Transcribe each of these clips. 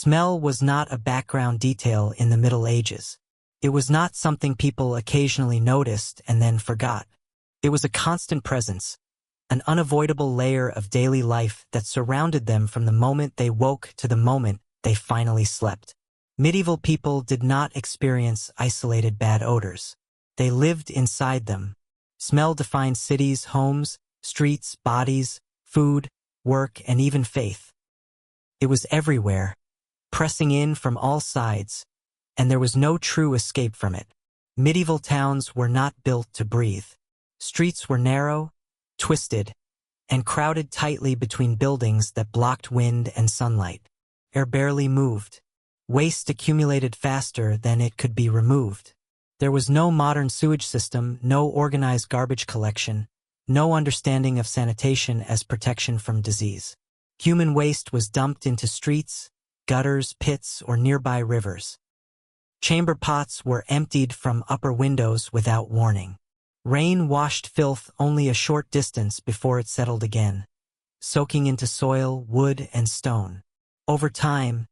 Smell was not a background detail in the Middle Ages. It was not something people occasionally noticed and then forgot. It was a constant presence, an unavoidable layer of daily life that surrounded them from the moment they woke to the moment they finally slept. Medieval people did not experience isolated bad odors. They lived inside them. Smell defined cities, homes, streets, bodies, food, work, and even faith. It was everywhere, pressing in from all sides, and there was no true escape from it. Medieval towns were not built to breathe. Streets were narrow, twisted, and crowded tightly between buildings that blocked wind and sunlight. Air barely moved. Waste accumulated faster than it could be removed. There was no modern sewage system, no organized garbage collection, no understanding of sanitation as protection from disease. Human waste was dumped into streets, gutters, pits, or nearby rivers. Chamber pots were emptied from upper windows without warning. Rain washed filth only a short distance before it settled again, soaking into soil, wood, and stone. Over time,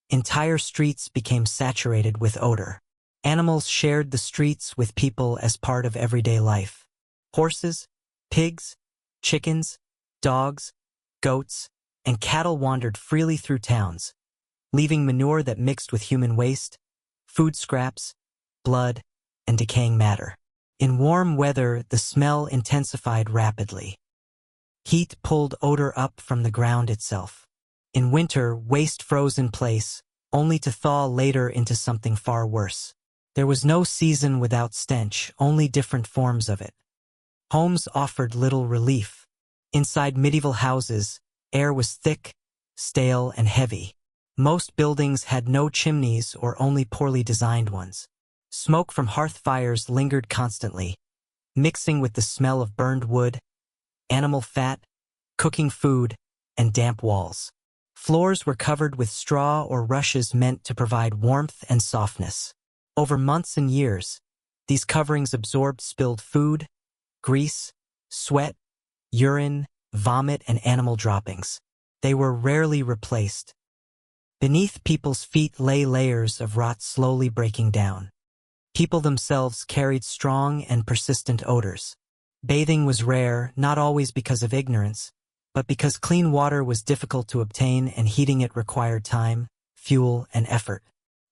entire streets became saturated with odor. Animals shared the streets with people as part of everyday life. Horses, pigs, chickens, dogs, goats, and cattle wandered freely through towns, leaving manure that mixed with human waste, food scraps, blood, and decaying matter. In warm weather, the smell intensified rapidly. Heat pulled odor up from the ground itself. In winter, waste froze in place, only to thaw later into something far worse. There was no season without stench, only different forms of it. Homes offered little relief. Inside medieval houses, air was thick, stale, and heavy. Most buildings had no chimneys or only poorly designed ones. Smoke from hearth fires lingered constantly, mixing with the smell of burned wood, animal fat, cooking food, and damp walls. Floors were covered with straw or rushes meant to provide warmth and softness. Over months and years, these coverings absorbed spilled food, grease, sweat, urine, vomit, and animal droppings. They were rarely replaced. Beneath people's feet lay layers of rot slowly breaking down. People themselves carried strong and persistent odors. Bathing was rare, not always because of ignorance, but because clean water was difficult to obtain and heating it required time, fuel, and effort.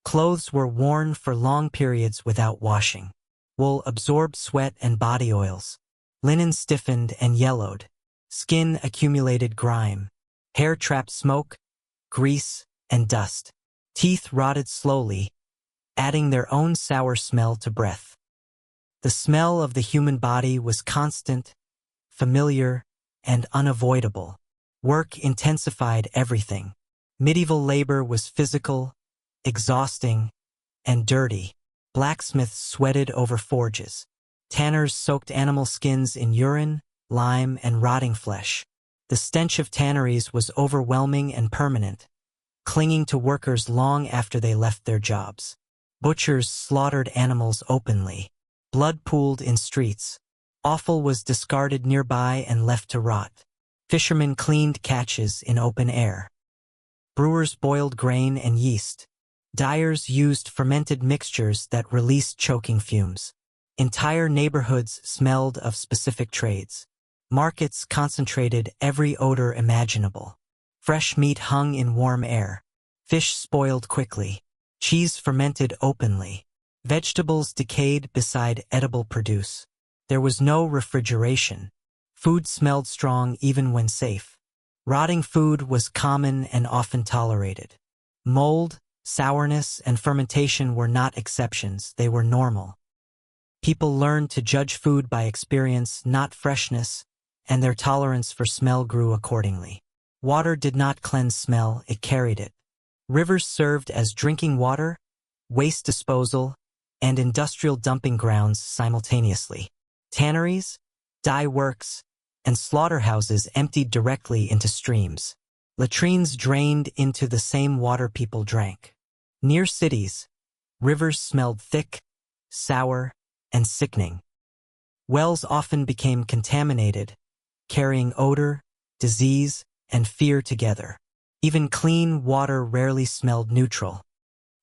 Clothes were worn for long periods without washing. Wool absorbed sweat and body oils. Linen stiffened and yellowed. Skin accumulated grime. Hair trapped smoke, grease, and dust. Teeth rotted slowly, adding their own sour smell to breath. The smell of the human body was constant, familiar, and unavoidable. Work intensified everything. Medieval labor was physical, exhausting, and dirty. Blacksmiths sweated over forges. Tanners soaked animal skins in urine, lime, and rotting flesh. The stench of tanneries was overwhelming and permanent, clinging to workers long after they left their jobs. Butchers slaughtered animals openly. Blood pooled in streets. Offal was discarded nearby and left to rot. Fishermen cleaned catches in open air. Brewers boiled grain and yeast. Dyers used fermented mixtures that released choking fumes. Entire neighborhoods smelled of specific trades. Markets concentrated every odor imaginable. Fresh meat hung in warm air. Fish spoiled quickly. Cheese fermented openly. Vegetables decayed beside edible produce. There was no refrigeration. Food smelled strong even when safe. Rotting food was common and often tolerated. Mold, sourness, and fermentation were not exceptions, they were normal. People learned to judge food by experience, not freshness, and their tolerance for smell grew accordingly. Water did not cleanse smell, it carried it. Rivers served as drinking water, waste disposal, and industrial dumping grounds simultaneously. Tanneries, dye works, and slaughterhouses emptied directly into streams. Latrines drained into the same water people drank. Near cities, rivers smelled thick, sour, and sickening. Wells often became contaminated, carrying odor, disease, and fear together. Even clean water rarely smelled neutral.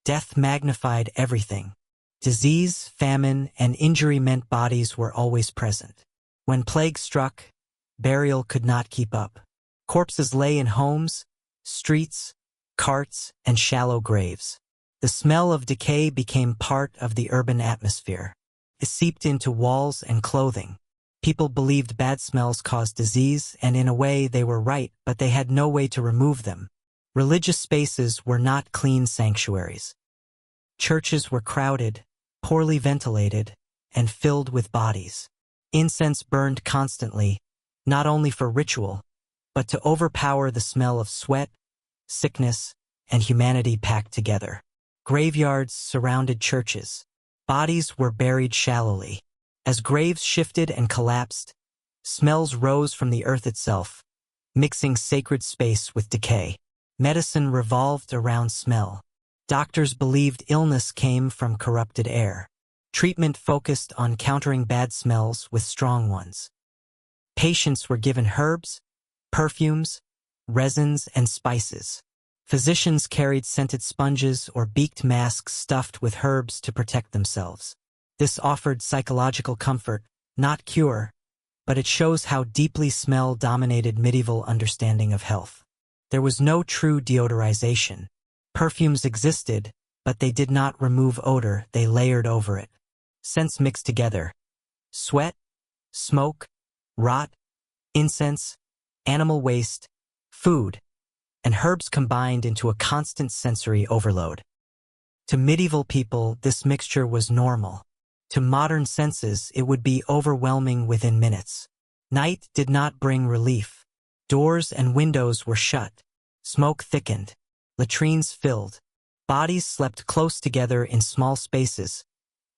Death magnified everything. Disease, famine, and injury meant bodies were always present. When plague struck, burial could not keep up. Corpses lay in homes, streets, carts, and shallow graves. The smell of decay became part of the urban atmosphere. It seeped into walls and clothing. People believed bad smells caused disease, and in a way they were right, but they had no way to remove them. Religious spaces were not clean sanctuaries. Churches were crowded, poorly ventilated, and filled with bodies. Incense burned constantly, not only for ritual, but to overpower the smell of sweat, sickness, and humanity packed together. Graveyards surrounded churches. Bodies were buried shallowly. As graves shifted and collapsed, smells rose from the earth itself, mixing sacred space with decay. Medicine revolved around smell. Doctors believed illness came from corrupted air. Treatment focused on countering bad smells with strong ones. Patients were given herbs, perfumes, resins, and spices. Physicians carried scented sponges or beaked masks stuffed with herbs to protect themselves. This offered psychological comfort, not cure, but it shows how deeply smell dominated medieval understanding of health. There was no true deodorization. Perfumes existed, but they did not remove odor, they layered over it. Scents mixed together. Sweat, smoke, rot, incense, animal waste, food, and herbs combined into a constant sensory overload. To medieval people, this mixture was normal. To modern senses, it would be overwhelming within minutes. Night did not bring relief. Doors and windows were shut. Smoke thickened. Latrines filled. Bodies slept close together in small spaces,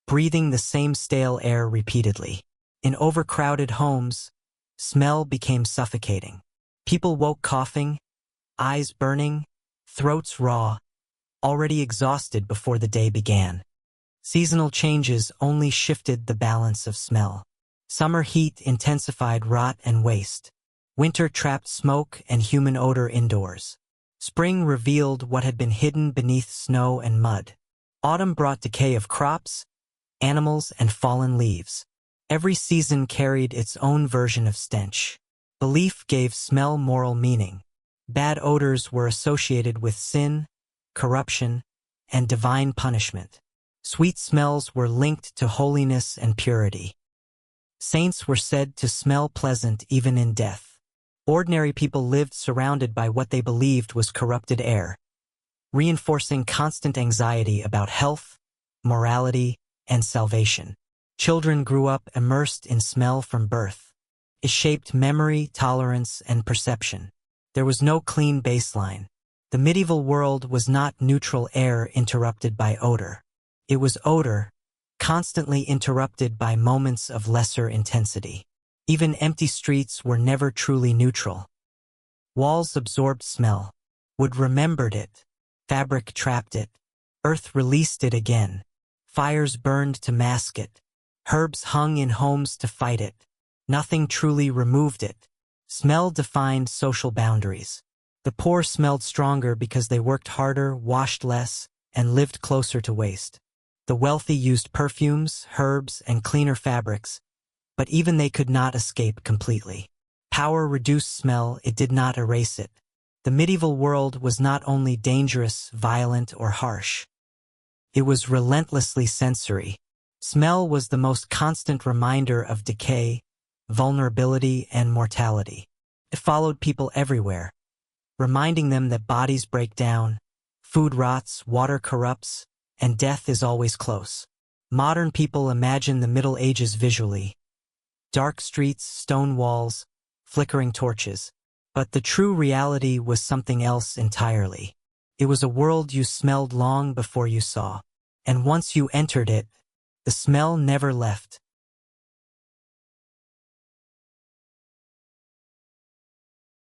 breathing the same stale air repeatedly. In overcrowded homes, smell became suffocating. People woke coughing, eyes burning, throats raw, already exhausted before the day began. Seasonal changes only shifted the balance of smell. Summer heat intensified rot and waste. Winter trapped smoke and human odor indoors. Spring revealed what had been hidden beneath snow and mud. Autumn brought decay of crops, animals, and fallen leaves. Every season carried its own version of stench. Belief gave smell moral meaning. Bad odors were associated with sin, corruption, and divine punishment. Sweet smells were linked to holiness and purity. Saints were said to smell pleasant even in death. Ordinary people lived surrounded by what they believed was corrupted air, reinforcing constant anxiety about health, morality, and salvation. Children grew up immersed in smell from birth. It shaped memory, tolerance, and perception. There was no clean baseline. The medieval world was not neutral air interrupted by odor. It was odor, constantly interrupted by moments of lesser intensity. Even empty streets were never truly neutral. Walls absorbed smell. Wood remembered it. Fabric trapped it. Earth released it again. Fires burned to mask it. Herbs hung in homes to fight it. Nothing truly removed it. Smell defined social boundaries. The poor smelled stronger because they worked harder, washed less, and lived closer to waste. The wealthy used perfumes, herbs, and cleaner fabrics, but even they could not escape completely. Power reduced smell, it did not erase it. The medieval world was not only dangerous, violent, or harsh. It was relentlessly sensory. Smell was the most constant reminder of decay, vulnerability, and mortality. It followed people everywhere, reminding them that bodies break down, food rots, water corrupts, and death is always close. Modern people imagine the Middle Ages visually. Dark streets, stone walls, flickering torches. But the true reality was something else entirely. It was a world you smelled long before you saw. And once you entered it, the smell never left.